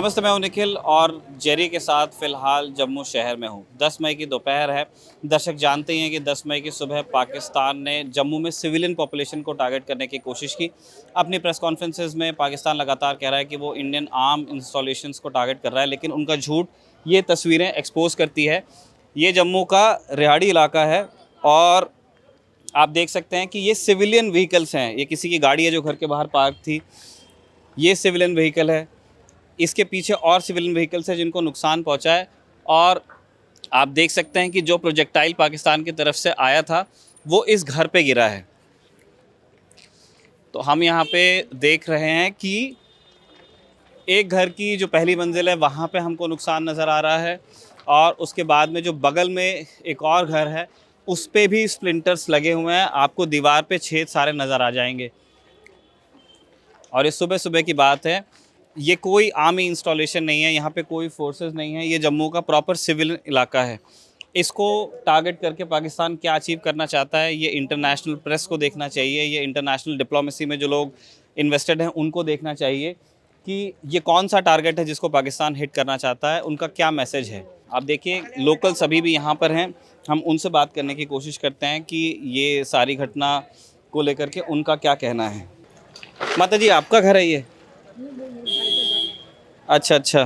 नमस्ते, मैं हूं निखिल और जेरी के साथ फ़िलहाल जम्मू शहर में हूं। 10 मई की दोपहर है। दर्शक जानते ही हैं कि 10 मई की सुबह पाकिस्तान ने जम्मू में सिविलियन पॉपुलेशन को टारगेट करने की कोशिश की। अपनी प्रेस कॉन्फ्रेंसेस में पाकिस्तान लगातार कह रहा है कि वो इंडियन आर्म इंस्टॉलेशंस को टारगेट कर रहा है, लेकिन उनका झूठ ये तस्वीरें एक्सपोज करती है। ये जम्मू का रिहाड़ी इलाका है और आप देख सकते हैं कि ये सिविलियन व्हीकल्स हैं। ये किसी की गाड़ी है जो घर के बाहर पार्क थी। ये सिविलियन व्हीकल है, इसके पीछे और सिविलियन व्हीकल्स हैं जिनको नुकसान पहुंचा है। और आप देख सकते हैं कि जो प्रोजेक्टाइल पाकिस्तान की तरफ से आया था वो इस घर पे गिरा है। तो हम यहाँ पे देख रहे हैं कि एक घर की जो पहली मंजिल है वहाँ पे हमको नुकसान नज़र आ रहा है, और उसके बाद में जो बगल में एक और घर है उस पे भी स्प्लिंटर्स लगे हुए हैं। आपको दीवार पे छेद सारे नज़र आ जाएंगे। और ये सुबह सुबह की बात है। ये कोई आर्मी इंस्टॉलेशन नहीं है, यहाँ पे कोई फोर्सेस नहीं है। ये जम्मू का प्रॉपर सिविल इलाका है। इसको टारगेट करके पाकिस्तान क्या अचीव करना चाहता है, ये इंटरनेशनल प्रेस को देखना चाहिए। ये इंटरनेशनल डिप्लोमेसी में जो लोग इन्वेस्टेड हैं उनको देखना चाहिए कि ये कौन सा टारगेट है जिसको पाकिस्तान हिट करना चाहता है, उनका क्या मैसेज है। आप देखिए, लोकल सभी भी यहाँ पर हैं। हम उनसे बात करने की कोशिश करते हैं कि ये सारी घटना को लेकर के उनका क्या कहना है। माता जी, आपका घर है ये? अच्छा,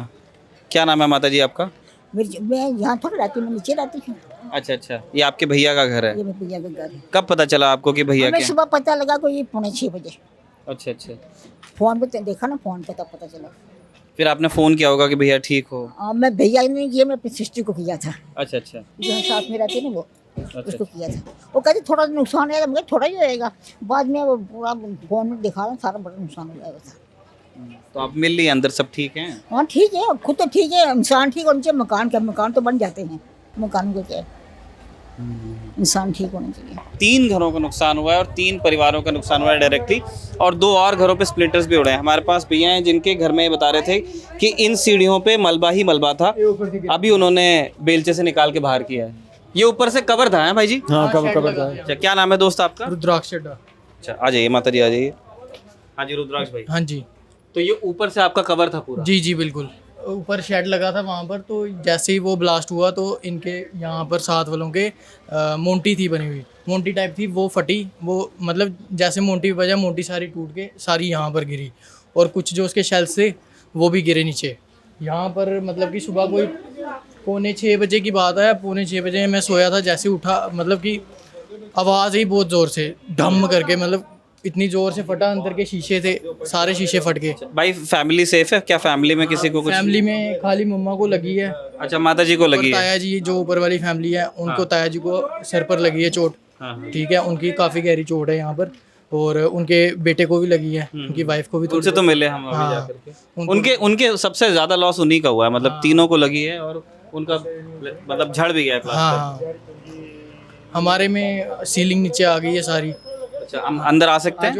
क्या नाम है माता जी आपका? मैं यहाँ थोड़ा रहती हूँ, नीचे रहती हूँ। अच्छा, ये आपके भैया का घर है? ये मेरे भैया का घर है। कब पता चला आपको कि भैया हमें के? सुबह पता लगा को ये 5:45 बजे। अच्छा। फोन पे देखा ना, फोन पे तब पता चला। फिर आपने फ़ोन किया होगा कि भैया ठीक हो? मैं भैया ने किया, मैं अपनी सिस्टर को किया था। अच्छा। जो साथ में रहती है ना वो, अच्छा। उसको किया था। वो कहते थोड़ा नुकसान है, मगर थोड़ा ही होएगा। बाद में वो पूरा फोन में दिखा रहा, सारा बड़ा नुकसान हो जाएगा था। तो आप मिल लिए, अंदर सब ठीक हैं? हाँ ठीक है, खुद तो ठीक है, इंसान ठीक होना चाहिए। मकान तो बन जाते हैं, मकान को क्या है, इंसान ठीक होना चाहिए। 3 घरों का नुकसान हुआ है और 3 परिवारों का नुकसान हुआ है डायरेक्टली, और 2 और घरों पे स्प्लिंटर्स भी उड़े हैं। हमारे पास भैया हैं जिनके घर में ये बता रहे थे कि इन सीढ़ियों पे मलबा ही मलबा था, अभी उन्होंने बेलचे से निकाल के बाहर किया है। ये ऊपर से कवर था, है भाई जी? हाँ, कवर था। अच्छा, क्या नाम है दोस्त आपका? रुद्राक्ष अड्डा। अच्छा, आ जाइए माता जी, आ जाइए। हाँ जी, रुद्राक्ष भाई। हाँ जी, तो ये ऊपर से आपका कवर था पूरा? जी बिल्कुल। ऊपर शेड लगा था वहाँ पर, तो जैसे ही वो ब्लास्ट हुआ तो इनके यहाँ पर साथ वालों के मोंटी थी बनी हुई, मोंटी टाइप थी, वो फटी। वो मतलब जैसे मोंटी बजा, मोंटी सारी टूट के सारी यहाँ पर गिरी, और कुछ जो उसके शेल्स थे वो भी गिरे नीचे। यहाँ पर मतलब कि सुबह कोई 5:45 बजे की बात है। 5:45 बजे मैं सोया था, जैसे उठा मतलब कि आवाज़ ही बहुत ज़ोर से धम करके, मतलब इतनी ज़ोर से फटा, अंदर के शीशे थे सारे शीशे फट गए। भाई फैमिली सेफ है क्या? फैमिली में किसी को कुछ? फैमिली में खाली मम्मा को लगी है। अच्छा, माता जी को लगी है? ताया जी जो ऊपर वाली फैमिली है उनको, ताया जी को सर पर लगी है चोट। ठीक है, उनकी काफ़ी गहरी चोट है यहाँ पर, और उनके बेटे को भी लगी है, उनकी वाइफ को भी। उनसे तो मिले हम अभी जाकर के। उनके सबसे ज़्यादा लॉस उन्हीं का हुआ है, मतलब तीनों को लगी है, और उनका मतलब झड़ भी गया है प्लास्टर। हाँ, हमारे में सीलिंग नीचे आ गई है सारी। अच्छा, हम अंदर आ सकते हैं?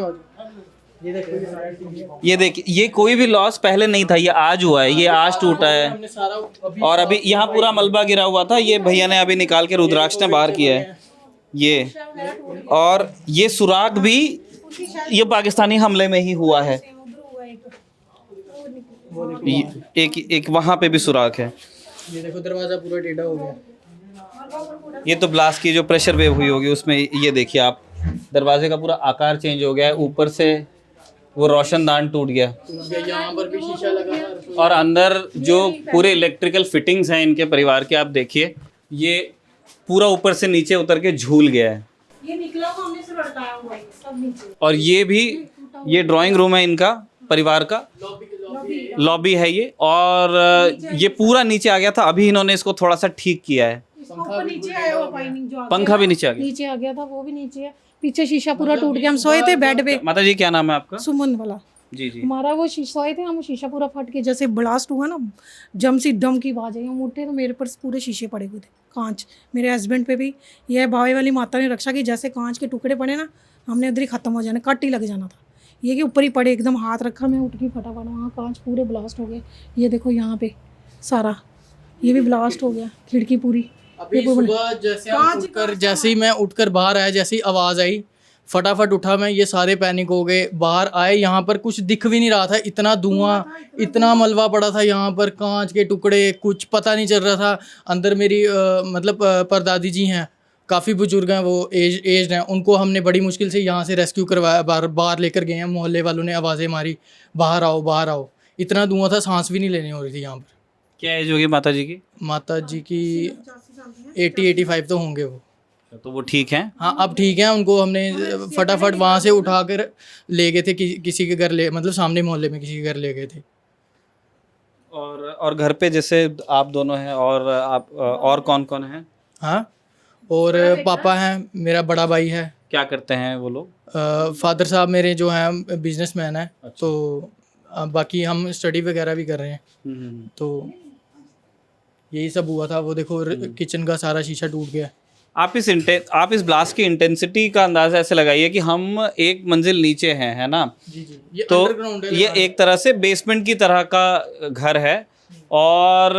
ये देखिए, ये कोई भी लॉस पहले नहीं था, ये आज हुआ है, ये आज टूटा है। और अभी यहाँ पूरा मलबा गिरा हुआ था, ये भैया ने अभी निकाल के रुद्राक्ष ने बाहर किया है ये। और ये सुराग भी ये पाकिस्तानी हमले में ही हुआ है। एक वहाँ पे भी सुराग है। ये देखो, दरवाजा पूरा टेढ़ा हो गया। ये तो ब्लास्ट की जो प्रेशर वेव हुई होगी उसमें, ये देखिए आप, दरवाजे का पूरा आकार चेंज हो गया है। ऊपर से वो रोशनदान टूट गया, यहाँ पर भी शीशा लगा है। और अंदर जो पूरे इलेक्ट्रिकल फिटिंग्स हैं इनके परिवार के, आप देखिए, ये पूरा ऊपर से नीचे उतर के झूल गया है। ये निकला हुआ हमने से लड़काया हुआ है सब नीचे। और ये भी, ये ड्राइंग रूम है इनका परिवार का, लॉबी है ये, और ये पूरा नीचे आ गया था। अभी इन्होंने इसको थोड़ा सा ठीक किया है। ऊपर नीचे आया हुआ पाइनिंग जो पंखा भी नीचे आ गया, नीचे आ गया था, वो भी नीचे है। पीछे शीशा पूरा टूट गया। हम सोए थे बेड पे। माता जी, क्या नाम है आपका? सुमन वाला जी। हमारा वो सोए थे हम, शीशा पूरा फट के, जैसे ब्लास्ट हुआ ना, जम सी डम की आवाज आई। हम उठे तो मेरे पर पूरे शीशे पड़े हुए थे, कांच। मेरे हस्बैंड पे भी। यह भाई वाली माता ने रक्षा की, जैसे कांच के टुकड़े पड़े ना, हमने उधर ही खत्म हो जाना, कट ही लग जाना था। ये कि ऊपर ही पड़े, एकदम हाथ रखा, मैं उठ गई फटाफट, वहाँ कांच पूरे ब्लास्ट हो गए। ये देखो यहाँ पे सारा, ये भी ब्लास्ट हो गया, खिड़की पूरी। अभी सुबह जैसे ही मैं उठकर बाहर आया, जैसे ही आवाज़ आई फटाफट उठा मैं, ये सारे पैनिक हो गए, बाहर आए, यहाँ पर कुछ दिख भी नहीं रहा था, इतना धुआं, इतना मलबा पड़ा था यहाँ पर, कांच के टुकड़े, कुछ पता नहीं चल रहा था। अंदर मेरी परदादी जी हैं, काफ़ी बुजुर्ग हैं, वो एज्ड हैं, उनको हमने बड़ी मुश्किल से यहाँ से रेस्क्यू करवाया, बाहर लेकर गए हैं। मोहल्ले वालों ने आवाज़ें मारी, बाहर आओ बाहर आओ। इतना धुआं था, सांस भी नहीं लेनी हो रही थी यहाँ पर। क्या एज होगी माता जी की? माता जी की 80-85 तो होंगे वो। तो वो ठीक हैं? हाँ अब ठीक है, उनको हमने फटाफट वहाँ से उठाकर ले गए थे, किसी के घर ले, मतलब सामने मोहल्ले में किसी के घर ले गए थे। और घर पे जैसे आप दोनों हैं और आप और कौन कौन हैं? हाँ, और पापा हैं, मेरा बड़ा भाई है। क्या करते हैं वो लोग? फादर साहब मेरे जो हैं बिजनेसमैन हैं। तो बाकी हम स्टडी वगैरह भी कर रहे हैं। तो यही सब हुआ था। वो देखो किचन का सारा शीशा टूट गया। आप इस ब्लास्ट की इंटेंसिटी का अंदाजा ऐसे लगाइए कि हम एक मंजिल नीचे हैं, है ना? जी जी, ये तो अंडरग्राउंड है। ये एक तरह से बेसमेंट की तरह का घर है और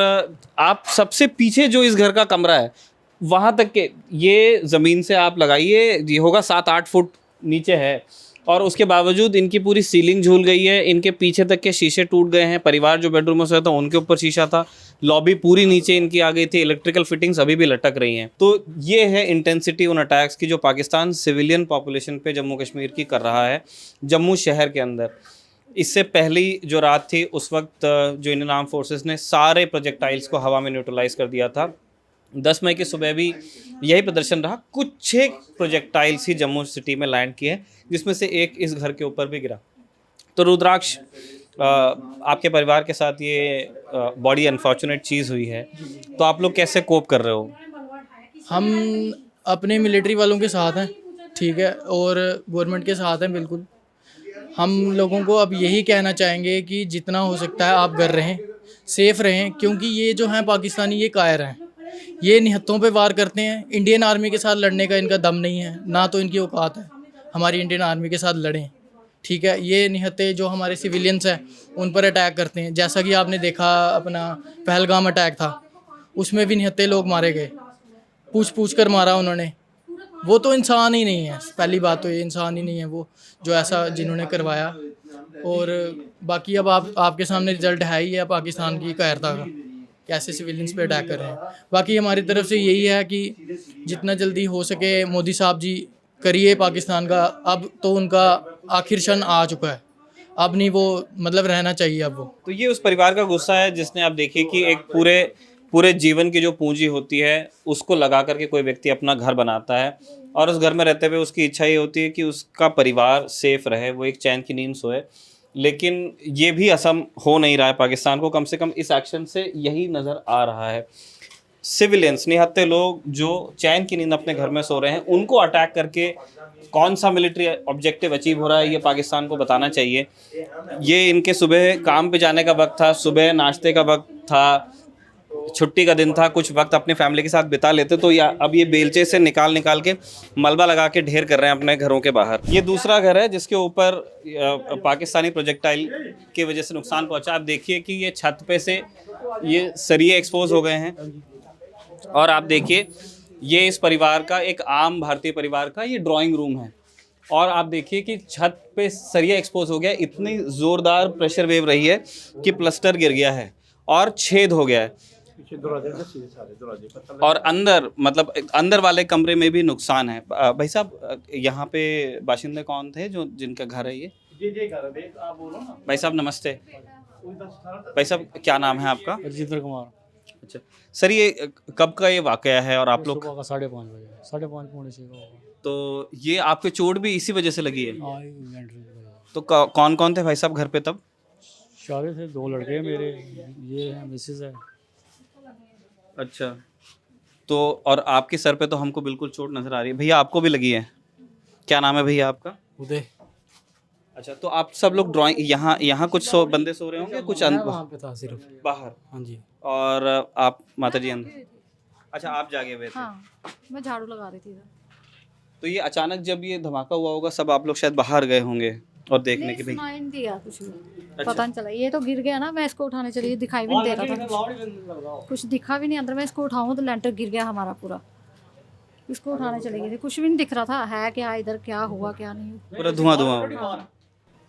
आप सबसे पीछे जो इस घर का कमरा है वहाँ तक के ये ज़मीन से आप लगाइए, ये होगा 7-8 फुट नीचे है और उसके बावजूद इनकी पूरी सीलिंग झूल गई है, इनके पीछे तक के शीशे टूट गए हैं। परिवार जो बेडरूम में सोया था उनके ऊपर शीशा था, लॉबी पूरी नीचे इनकी आ गई थी, इलेक्ट्रिकल फिटिंग्स अभी भी लटक रही हैं। तो ये है इंटेंसिटी उन अटैक्स की जो पाकिस्तान सिविलियन पॉपुलेशन पे जम्मू कश्मीर की कर रहा है, जम्मू शहर के अंदर। इससे पहली जो रात थी उस वक्त जो इंडियन आर्म फोर्सेस ने सारे प्रोजेक्टाइल्स को हवा में न्यूट्रलाइज कर दिया था। 10 मई की सुबह भी यही प्रदर्शन रहा। कुछ 6 प्रोजेक्टाइल्स ही जम्मू सिटी में लैंड किए, जिसमें से एक इस घर के ऊपर भी गिरा। तो रुद्राक्ष, आपके परिवार के साथ ये बड़ी अनफॉर्चुनेट चीज़ हुई है, तो आप लोग कैसे कोप कर रहे हो? हम अपने मिलिट्री वालों के साथ हैं, ठीक है, और गवर्नमेंट के साथ हैं बिल्कुल। हम लोगों को अब यही कहना चाहेंगे कि जितना हो सकता है आप घर रहें, सेफ़ रहें, क्योंकि ये जो हैं पाकिस्तानी ये कायर हैं, ये निहत्तों पे वार करते हैं। इंडियन आर्मी के साथ लड़ने का इनका दम नहीं है, ना तो इनकी औकात है हमारी इंडियन आर्मी के साथ लड़ें, ठीक है। ये निहत्ते जो हमारे सिविलियंस हैं उन पर अटैक करते हैं। जैसा कि आपने देखा अपना पहलगाम अटैक था, उसमें भी निहत्ते लोग मारे गए, पूछ कर मारा उन्होंने। वो तो इंसान ही नहीं है, पहली बात तो ये इंसान ही नहीं है वो जो ऐसा जिन्होंने करवाया। और बाकी अब आपके सामने रिजल्ट है ही है पाकिस्तान की कायरता का, कैसे सिविलियंस पे अटैक कर रहे हैं। बाकी हमारी तरफ से यही है कि जितना जल्दी हो सके मोदी साहब जी करिए पाकिस्तान का। अब तो उनका आखिर क्षण आ चुका है, अब नहीं वो मतलब रहना चाहिए अब वो। तो ये उस परिवार का गुस्सा है जिसने, आप देखिए कि एक पूरे जीवन की जो पूंजी होती है उसको लगा करके कोई व्यक्ति अपना घर बनाता है और उस घर में रहते हुए उसकी इच्छा ये होती है कि उसका परिवार सेफ रहे, वो एक चैन की नींद सोए। लेकिन ये भी असम हो नहीं रहा है पाकिस्तान को, कम से कम इस एक्शन से यही नज़र आ रहा है। सिविलियंस, निहत्ते लोग जो चैन की नींद अपने घर में सो रहे हैं, उनको अटैक करके कौन सा मिलिट्री ऑब्जेक्टिव अचीव हो रहा है ये पाकिस्तान को बताना चाहिए। ये इनके सुबह काम पे जाने का वक्त था, सुबह नाश्ते का वक्त था, छुट्टी का दिन था, कुछ वक्त अपनी फैमिली के साथ बिता लेते, तो अब ये बेलचे से निकाल के मलबा लगा के ढेर कर रहे हैं अपने घरों के बाहर। ये दूसरा घर है जिसके ऊपर पाकिस्तानी प्रोजेक्टाइल की वजह से नुकसान पहुंचा। आप देखिए कि ये छत पे से ये सरिये एक्सपोज हो गए हैं और आप देखिए ये इस परिवार का, एक आम भारतीय परिवार का ये ड्राइंग रूम है और आप देखिए कि छत पे सरिया एक्सपोज हो गया। इतनी ज़ोरदार प्रेशर वेव रही है कि प्लास्टर गिर गया है और छेद हो गया है और अंदर वाले कमरे में भी नुकसान है। भाई साहब, यहाँ पे बाशिंदे कौन थे जो जिनका घर है ये? भाई साहब नमस्ते। भाई साहब क्या नाम है आपका? राजेंद्र कुमार। अच्छा सर, ये कब का ये वाकया है और आप लोग? 5:30 बजे, 5:30 पौने 6 का। तो ये आपके चोट भी इसी वजह से लगी है? हाँ, लेंटर की वजह। तो कौन कौन थे भाई साहब घर पे तब? शादी थे, 2 लड़के हैं मेरे, ये है मिसेस है। अच्छा, तो और आपके सर पे तो हमको बिल्कुल चोट नजर आ रही है। भैया आपको भी लगी है? क्या नाम है भैया आपका? उदय। अच्छा, तो आप सब लोग ड्राइंग यहाँ कुछ बंदे सो रहे होंगे, कुछ वहाँ पे था सिर्फ बाहर। हाँ जी। और आप माता जी अंदर? अच्छा, आप जागे हुए थे। हाँ, मैं झाड़ू लगा रही थी। तो ये अचानक जब ये धमाका हुआ होगा, सब आप लोग शायद बाहर गए होंगे और देखने के। सुनाई नहीं दिया कुछ भी, पता नहीं चला। ये तो गिर गया ना, मैं इसको उठाने चली, दिखाई भी नहीं दे रहा था कुछ दिखा भी नहीं अंदर। मैं इसको उठाऊं तो लेंटर गिर गया हमारा पूरा, इसको उठाने चली गई थी, कुछ भी नहीं दिख रहा था है क्या इधर, क्या हुआ क्या नहीं। पूरा धुआं धुआं।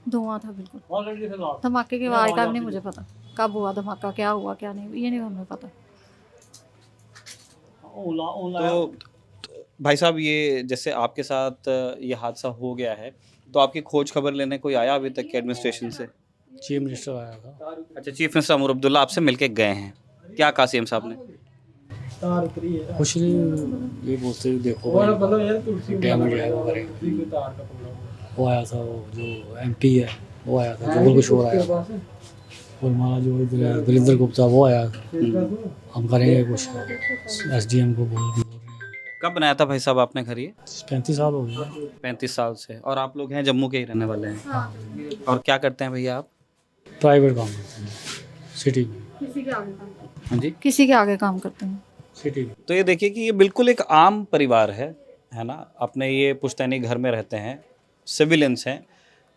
धुआं था बिल्कुल। धमाके के आवाज का भी नहीं मुझे पता कब हुआ धमाका, क्या हुआ क्या नहीं, ये नहीं हमें पता। तो भाई साहब, ये जैसे आपके साथ ये हादसा हो गया है, तो आपकी खोज खबर लेने कोई आया अभी तक के एडमिनिस्ट्रेशन से? चीफ मिनिस्टर आया था। अच्छा, चीफ मिनिस्टर उमर अब्दुल्ला आपसे मिलके गए हैं, क्या कहा सीएम साहब ने? कुछ नहीं, ये बोलते देखो डैमेज है वो करेंगे। वो आया था, वो जो एमपी है वो आया था, जुगल किशोर आया था, और हमारा जो दलिंदर गुप्ता वो आया था। हम करेंगे कुछ, एसडीएम को बोल रहे हैं। कब बनाया था भाई साहब आपने घर ये? 35 साल हो गए। 35 साल से। और आप लोग हैं जम्मू के ही रहने वाले हैं? और क्या करते हैं भैया आप? प्राइवेट काम करते हैं सिटी में। किसी के आगे काम, हाँ जी, किसी के आगे काम करते हैं सिटी में। तो ये देखिए कि ये बिल्कुल एक आम परिवार है ना। अपने ये पुश्तैनी घर में रहते हैं, सिविलियंस हैं,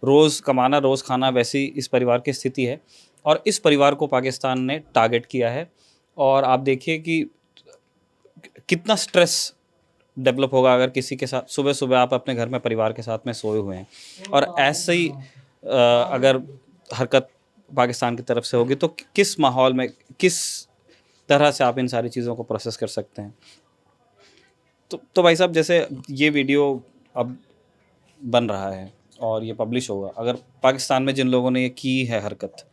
रोज़ कमाना रोज़ खाना, वैसी इस परिवार की स्थिति है। और इस परिवार को पाकिस्तान ने टारगेट किया है। और आप देखिए कि कितना स्ट्रेस डेवलप होगा अगर किसी के साथ सुबह सुबह आप अपने घर में परिवार के साथ में सोए हुए हैं, और ऐसे ही अगर हरकत पाकिस्तान की तरफ से होगी तो किस माहौल में, किस तरह से आप इन सारी चीज़ों को प्रोसेस कर सकते हैं। तो भाई साहब, जैसे ये वीडियो अब बन रहा है और ये पब्लिश होगा, अगर पाकिस्तान में जिन लोगों ने ये की है हरकत,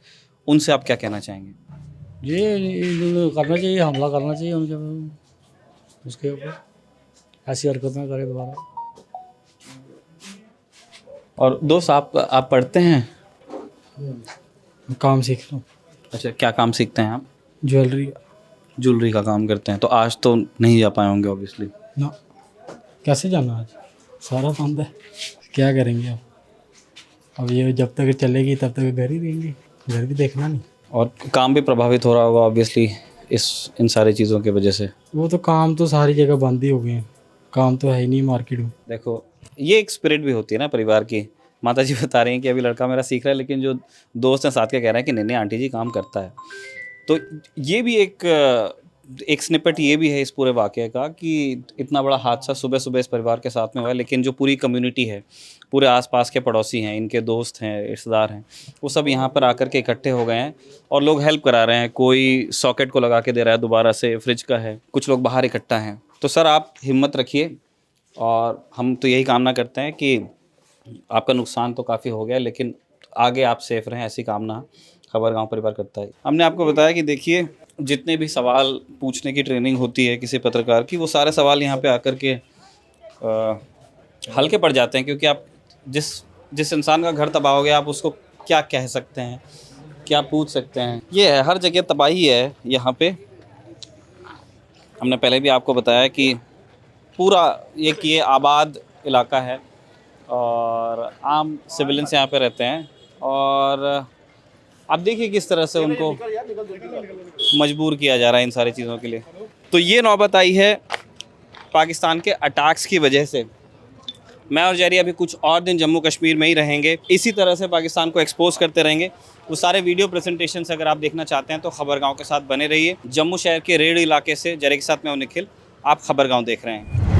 उनसे आप क्या कहना चाहेंगे? ये करना चाहिए, हमला करना चाहिए उनके उसके ऊपर, ऐसी हरकत ना करे दोबारा। और दोस्त, आप पढ़ते हैं? काम सीख रहा हूँ। अच्छा, क्या काम सीखते हैं आप? ज्वेलरी का काम करते हैं। तो आज तो नहीं जा पाए होंगे ऑब्वियसली। ना, कैसे जाना आज, सारा बंद है, क्या करेंगे अब ये जब तक चलेगी तब तक घर ही रहेंगे, घर भी देखना नहीं। और काम भी प्रभावित हो रहा होगा ऑब्वियसली इन सारी चीज़ों की वजह से। वो तो काम तो सारी जगह बंद ही हो गए हैं, काम तो है ही नहीं मार्केट में। देखो, ये एक स्पिरिट भी होती है ना परिवार की। माता जी बता रही हैं कि अभी लड़का मेरा सीख रहा है, लेकिन जो दोस्त हैं साथ के कह रहे हैं कि नहीं आंटी जी काम करता है। तो ये भी एक स्निपेट ये भी है इस पूरे वाक़े का कि इतना बड़ा हादसा सुबह सुबह इस परिवार के साथ में हुआ है, लेकिन जो पूरी कम्युनिटी है, पूरे आसपास के पड़ोसी हैं, इनके दोस्त हैं, रिश्तेदार हैं, वो सब यहाँ पर आकर के इकट्ठे हो गए हैं और लोग हेल्प करा रहे हैं। कोई सॉकेट को लगा के दे रहा है दोबारा से, फ्रिज का है, कुछ लोग बाहर इकट्ठा हैं। तो सर, आप हिम्मत रखिए, और हम तो यही कामना करते हैं कि आपका नुकसान तो काफ़ी हो गया, लेकिन आगे आप सेफ रहें, ऐसी कामना खबरगांव परिवार करता है। हमने आपको बताया कि देखिए, जितने भी सवाल पूछने की ट्रेनिंग होती है किसी पत्रकार की, वो सारे सवाल यहाँ पे आकर के हल्के पड़ जाते हैं, क्योंकि आप जिस इंसान का घर तबाह हो गया, आप उसको क्या कह सकते हैं, क्या पूछ सकते हैं। ये है, हर जगह तबाही है यहाँ पे। हमने पहले भी आपको बताया कि पूरा ये आबाद इलाका है और आम सिविलियंस यहाँ पे रहते हैं, और आप देखिए किस तरह से उनको मजबूर किया जा रहा है इन सारी चीज़ों के लिए। तो ये नौबत आई है पाकिस्तान के अटैक्स की वजह से। मैं और जैरी अभी कुछ और दिन जम्मू कश्मीर में ही रहेंगे, इसी तरह से पाकिस्तान को एक्सपोज करते रहेंगे। वो सारे वीडियो प्रेजेंटेशन अगर आप देखना चाहते हैं तो खबरगांव के साथ बने रहिए। जम्मू शहर के रेड इलाके से जैरी के साथ मैं हूं निखिल, आप खबरगांव देख रहे हैं।